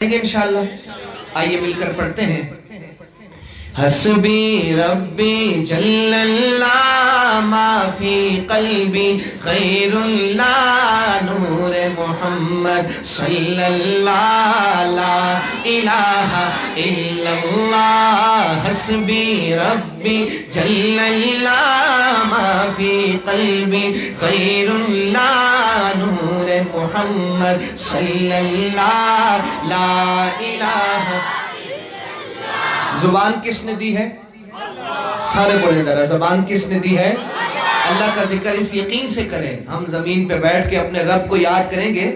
انشاءاللہ آئیے مل کر پڑھتے ہیں. حسبی ربی جل اللہ ما فی قلبی خیر اللہ نور محمد صلی اللہ لا الہ الا اللہ. حسبی ربی جل اللہ ما فی قلبی خیر اللہ نور محمد صلی اللہ لا الہ. زبان کس نے دی ہے؟ سارے بولے ذرا، زبان کس نے دی ہے؟ اللہ کا ذکر اس یقین سے کریں، ہم زمین پہ بیٹھ کے اپنے رب کو یاد کریں گے،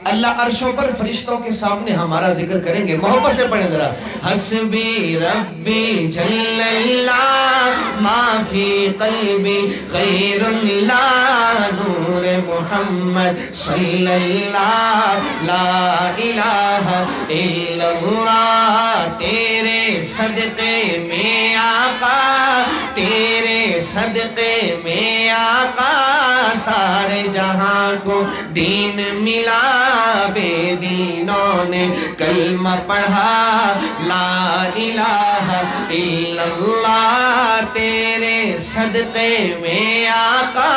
اللہ عرشوں پر فرشتوں کے سامنے ہمارا ذکر کریں گے. محبت سے پڑھیں ذرا. حسبی ربی جل اللہ ما فی قلبی خیر اللہ نور محمد صلی اللہ لا الہ الا اللہ. تیرے صدقے میں آقا، تیرے صدقے میں آقا سارے جہاں کو دین ملا. بے دینوں نے کلمہ پڑھا لا الہ الا اللہ. تیرے صدقے میں آقا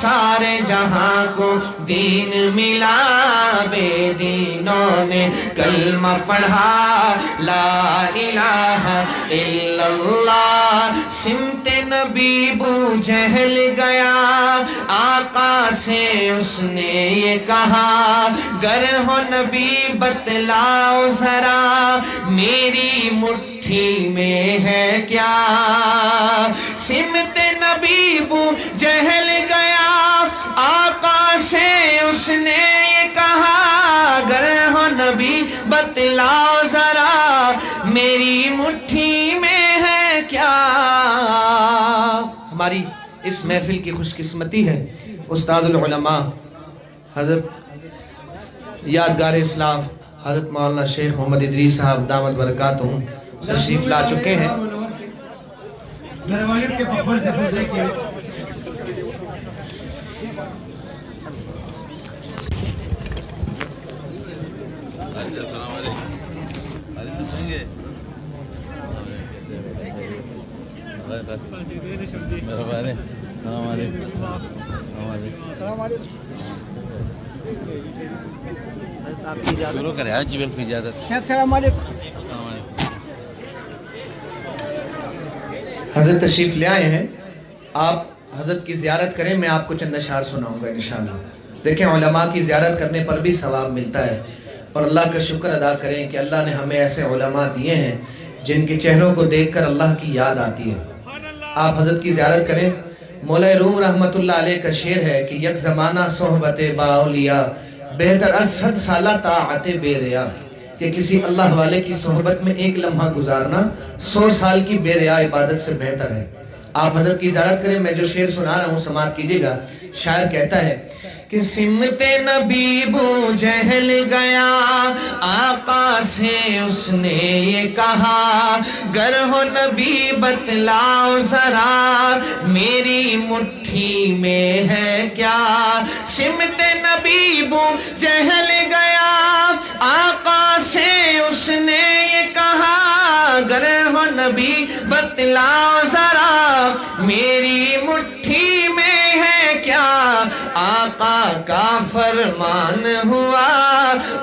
سارے جہاں کو دین ملا. بے دینوں نے کلمہ پڑھا لا الہ الا اللہ. سمت نبی بو جہل گیا، آقا سے اس نے یہ کہا گر ہو نبی بتلاؤ ذرا میری مٹھی میں ہے کیا. سمت نبی بو جہل گیا، آقا سے اس نے یہ کہا گر ہو نبی بتلاؤ ذرا میری مٹھی میں ہے کیا. ہماری اس محفل کی خوش قسمتی ہے استاد العلماء حضرت یادگار اسلاف حضرت مولانا شیخ محمد ادریس صاحب دامت برکاتہم تشریف لا چکے ہیں. حضرت تشریف لے آئے ہیں، آپ حضرت کی زیارت کریں، میں آپ کو چند اشعار سناؤں گا انشاءاللہ. دیکھیں علماء کی زیارت کرنے پر بھی ثواب ملتا ہے، اور اللہ کا شکر ادا کریں کہ اللہ نے ہمیں ایسے علماء دیے ہیں جن کے چہروں کو دیکھ کر اللہ کی یاد آتی ہے. آپ حضرت کی زیارت کریں. مولا روم رحمت اللہ علیہ کا شعر ہے کہ یک زمانہ صحبت باولیاء بہتر از 100 سالہ طاعت بے ریا، کہ کسی اللہ والے کی صحبت میں ایک لمحہ گزارنا 100 سال کی بے ریا عبادت سے بہتر ہے. آپ حضرت کی زیارت کریں. میں جو شعر سنا رہا ہوں سماعت کیجئے گا. شاعر کہتا ہے کہ سمت نبی بو جہل گیا، آقا سے اس نے یہ کہا گر ہو نبی بتلاؤ ذرا میری مٹھی میں ہے کیا. سمت نبی بو جہل گیا، آقا سے اس نے یہ کہا گر ہو نبی بتلاؤ ذرا میری مٹھی میں ہے کیا. آقا کا فرمان ہوا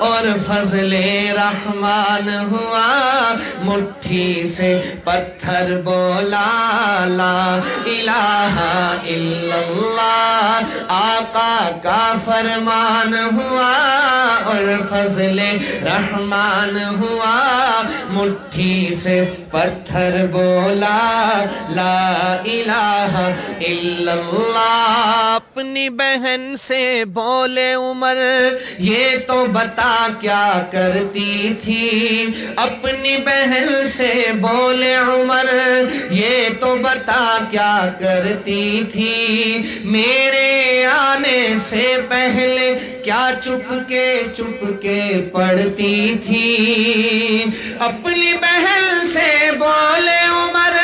اور فضل رحمان ہوا، مٹھی سے پتھر بولا لا الہ الا اللہ. آقا کا فرمان ہوا اور فضل رحمان ہوا، مٹھی سے پتھر بولا لا الہ الا اللہ. اپنی بہن سے بولے عمر یہ تو بتا کیا کرتی تھی. اپنی بہن سے بولے عمر یہ تو بتا کیا کرتی تھی. میرے آنے سے پہلے کیا چپ کے پڑھتی تھی. اپنی بہن سے بولے عمر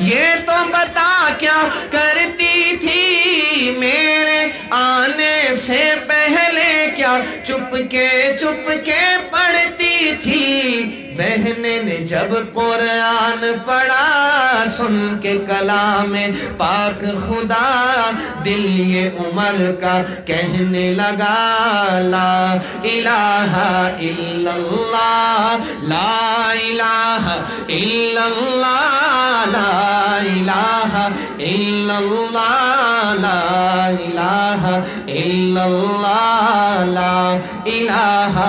یہ تو بتا کیا کرتی تھی. میرے آنے سے پہلے کیا چپ کے پڑھتی تھی بہنیں نے جب قرآن پڑھا سن کے کلام پاک خدا دل یہ عمر کا کہنے لگا لا الہ الا اللہ لا الہ الا اللہ لا الہ الا اللہ لا الہ الا اللہ لا الہ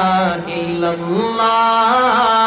الا اللہ